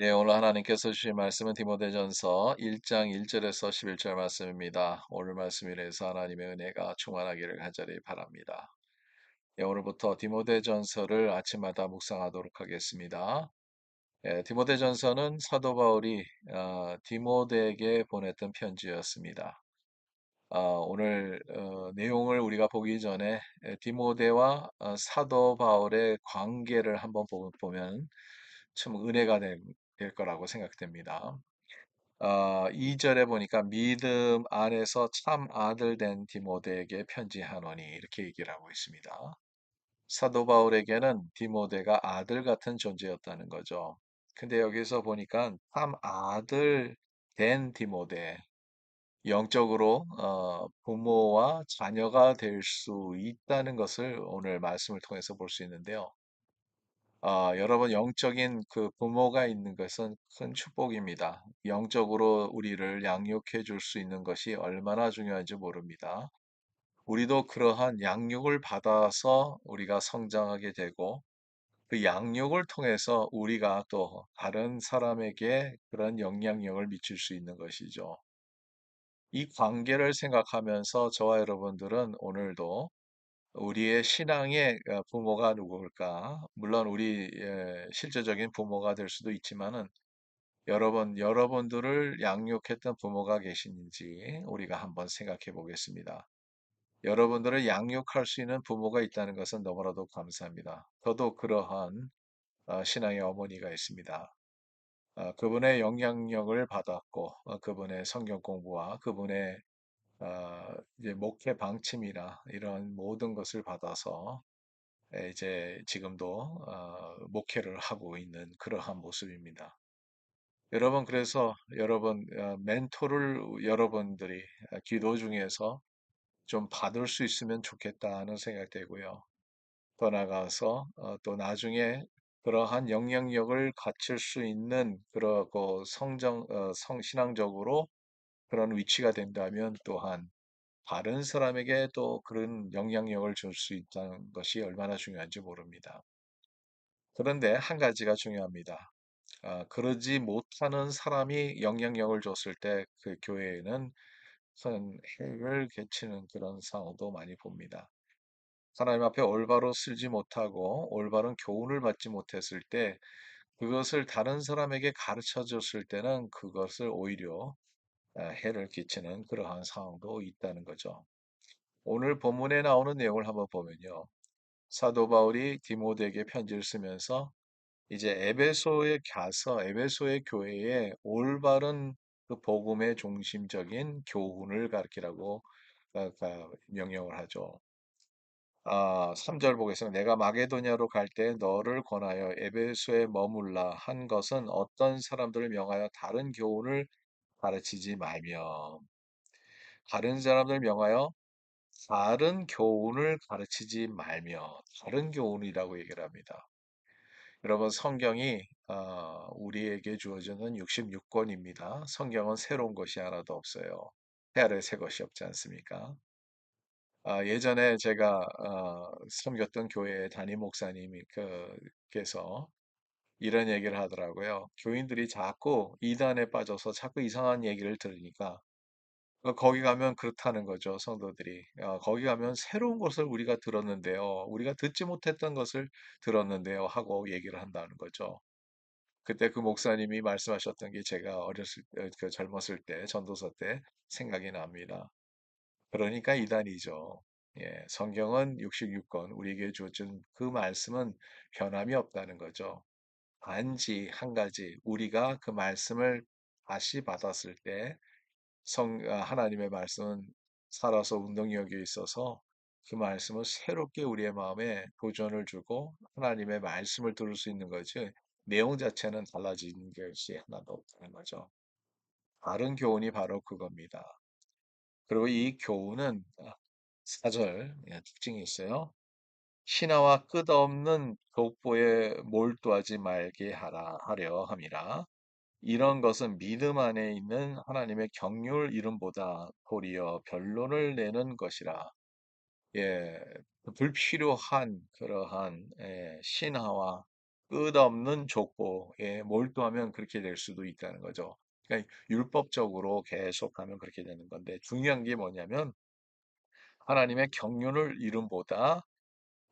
예, 오늘 하나님께서 주신 말씀은 디모데전서 1장 1절에서 11절 말씀입니다. 오늘 말씀 이래서 하나님의 은혜가 충만하기를 간절히 바랍니다. 예, 오늘부터 디모데전서를 아침마다 묵상하도록 하겠습니다. 예, 디모데전서는 사도 바울이 디모데에게 보냈던 편지였습니다. 오늘 내용을 우리가 보기 전에 디모데와 사도 바울의 관계를 한번 보면 참 은혜가 될 거라고 생각됩니다. 2절에 보니까 믿음 안에서 참 아들 된 디모데에게 편지하노니 이렇게 얘기를 하고 있습니다. 사도 바울에게는 디모데가 아들 같은 존재였다는 거죠. 근데 여기서 보니까 참 아들 된 디모데, 영적으로 부모와 자녀가 될 수 있다는 것을 오늘 말씀을 통해서 볼 수 있는데요. 여러분, 영적인 그 부모가 있는 것은 큰 축복입니다. 영적으로 우리를 양육해 줄 수 있는 것이 얼마나 중요한지 모릅니다. 우리도 그러한 양육을 받아서 우리가 성장하게 되고, 그 양육을 통해서 우리가 또 다른 사람에게 그런 영향력을 미칠 수 있는 것이죠. 이 관계를 생각하면서 저와 여러분들은 오늘도 우리의 신앙의 부모가 누구일까? 물론 우리 실제적인 부모가 될 수도 있지만은 여러분들을 양육했던 부모가 계신지 우리가 한번 생각해 보겠습니다. 여러분들을 양육할 수 있는 부모가 있다는 것은 너무나도 감사합니다. 저도 그러한 신앙의 어머니가 있습니다. 그분의 영향력을 받았고 그분의 성경 공부와 그분의 이제 목회 방침이나 이런 모든 것을 받아서 이제 지금도 목회를 하고 있는 그러한 모습입니다. 여러분, 그래서 여러분 멘토를 여러분들이 기도 중에서 좀 받을 수 있으면 좋겠다는 생각되고요. 더 나아가서 또 나중에 그러한 영향력을 갖출 수 있는 그러고 성신앙적으로 그런 위치가 된다면 또한 다른 사람에게 또 그런 영향력을 줄 수 있다는 것이 얼마나 중요한지 모릅니다. 그런데 한 가지가 중요합니다. 그러지 못하는 사람이 영향력을 줬을 때 그 교회에는 큰 해를 끼치는 그런 상황도 많이 봅니다. 하나님 앞에 올바로 쓰지 못하고 올바른 교훈을 받지 못했을 때 그것을 다른 사람에게 가르쳐 줬을 때는 그것을 오히려 해를 끼치는 그러한 상황도 있다는 거죠. 오늘 본문에 나오는 내용을 한번 보면요. 사도 바울이 디모데에게 편지를 쓰면서 이제 에베소에 가서 에베소의 교회에 올바른 그 복음의 중심적인 교훈을 가르치라고 명령을 하죠. 3절 보겠습니다. 내가 마게도냐로 갈 때 너를 권하여 에베소에 머물라 한 것은 어떤 사람들을 명하여 다른 교훈을 가르치지 말며 다른 사람들 명하여 다른 교훈을 가르치지 말며 다른 교훈이라고 얘기를 합니다. 여러분, 성경이 우리에게 주어지는 66권입니다. 성경은 새로운 것이 하나도 없어요. 해 아래 새 것이 없지 않습니까? 예전에 제가 섬겼던 교회 담임 목사님이 께서 이런 얘기를 하더라고요. 교인들이 자꾸 이단에 빠져서 자꾸 이상한 얘기를 들으니까 거기 가면 그렇다는 거죠, 성도들이. 거기 가면 새로운 것을 우리가 들었는데요. 우리가 듣지 못했던 것을 들었는데요. 하고 얘기를 한다는 거죠. 그때 그 목사님이 말씀하셨던 게 제가 젊었을 때, 전도서 때 생각이 납니다. 그러니까 이단이죠. 예, 성경은 66권, 우리에게 주어진 그 말씀은 변함이 없다는 거죠. 단지 한 가지, 우리가 그 말씀을 다시 받았을 때 하나님의 말씀은 살아서 운동력이 있어서 그 말씀을 새롭게 우리의 마음에 도전을 주고 하나님의 말씀을 들을 수 있는 거지 내용 자체는 달라지는 것이 하나도 없다는 거죠. 다른 교훈이 바로 그겁니다. 그리고 이 교훈은 4절 특징이 있어요. 신하와 끝없는 독보에 몰두하지 말게 하려 함이라. 이런 것은 믿음 안에 있는 하나님의 경륜 이름보다 도리어 변론을 내는 것이라. 예, 불필요한 그러한 신화와 끝없는 족보에 몰두하면 그렇게 될 수도 있다는 거죠. 그러니까 율법적으로 계속하면 그렇게 되는 건데 중요한 게 뭐냐면 하나님의 경륜을 이름보다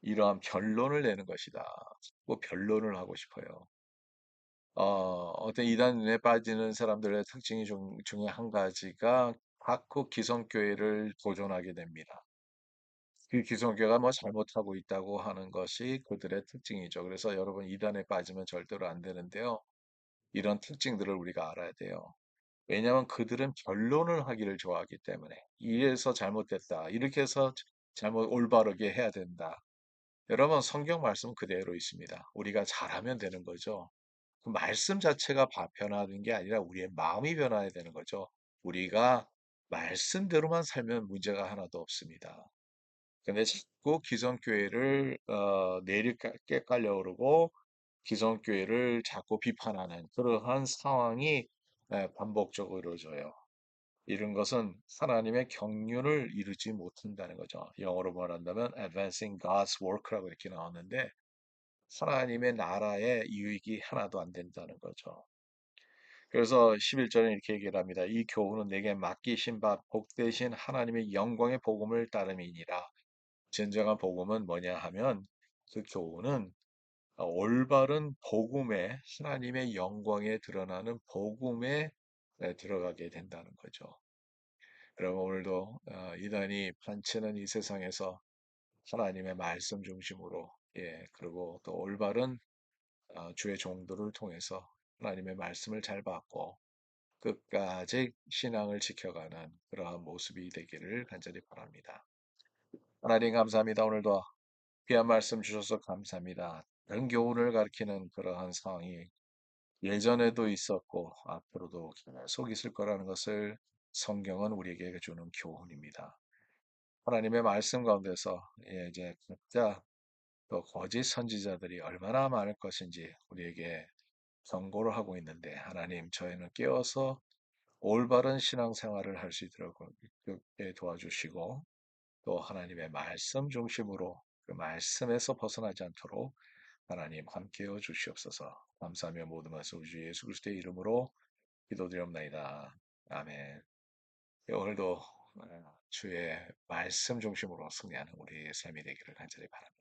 이러한 변론을 내는 것이다. 뭐 변론을 하고 싶어요. 어떤 이단에 빠지는 사람들의 특징이 중에 한 가지가 자꾸 기성교회를 도전하게 됩니다. 그 기성교회가 뭐 잘못하고 있다고 하는 것이 그들의 특징이죠. 그래서 여러분 이단에 빠지면 절대로 안 되는데요. 이런 특징들을 우리가 알아야 돼요. 왜냐하면 그들은 변론을 하기를 좋아하기 때문에 이래서 잘못됐다. 이렇게 해서 잘못 올바르게 해야 된다. 여러분 성경 말씀 그대로 있습니다. 우리가 잘하면 되는 거죠. 그 말씀 자체가 변화하는 게 아니라 우리의 마음이 변화해야 되는 거죠. 우리가 말씀대로만 살면 문제가 하나도 없습니다. 근데 자꾸 기성교회를 내리게 깔려 오르고 기성교회를 자꾸 비판하는 그러한 상황이 반복적으로 이루어져요. 이런 것은 하나님의 경륜을 이루지 못한다는 거죠. 영어로 말한다면 advancing God's work라고 이렇게 나왔는데 하나님의 나라의 이익이 하나도 안 된다는 거죠. 그래서 11절에 이렇게 얘기를 합니다. 이 교훈은 내게 맡기신 바 복되신 하나님의 영광의 복음을 따름이니라. 진정한 복음은 뭐냐 하면 그 교훈은 올바른 복음에 하나님의 영광에 드러나는 복음에 들어가게 된다는 거죠. 여러분 오늘도 이단이 판치는 이 세상에서 하나님의 말씀 중심으로 그리고 또 올바른 주의 종들을 통해서 하나님의 말씀을 잘 받고 끝까지 신앙을 지켜가는 그러한 모습이 되기를 간절히 바랍니다. 하나님 감사합니다. 오늘도 귀한 말씀 주셔서 감사합니다. 다른 교훈을 가리키는 그러한 상황이 예전에도 있었고 앞으로도 계속 있을 거라는 것을 성경은 우리에게 주는 교훈입니다. 하나님의 말씀 가운데서 이제 각자 또 거짓 선지자들이 얼마나 많을 것인지 우리에게 경고를 하고 있는데 하나님 저희는 깨어서 올바른 신앙생활을 할 수 있도록 도와주시고 또 하나님의 말씀 중심으로 그 말씀에서 벗어나지 않도록 하나님 함께여 주시옵소서. 감사하며 모든 말씀 우리 주 예수 그리스도의 이름으로 기도드리옵나이다. 아멘. 오늘도 주의 말씀 중심으로 승리하는 우리의 삶이 되기를 간절히 바랍니다.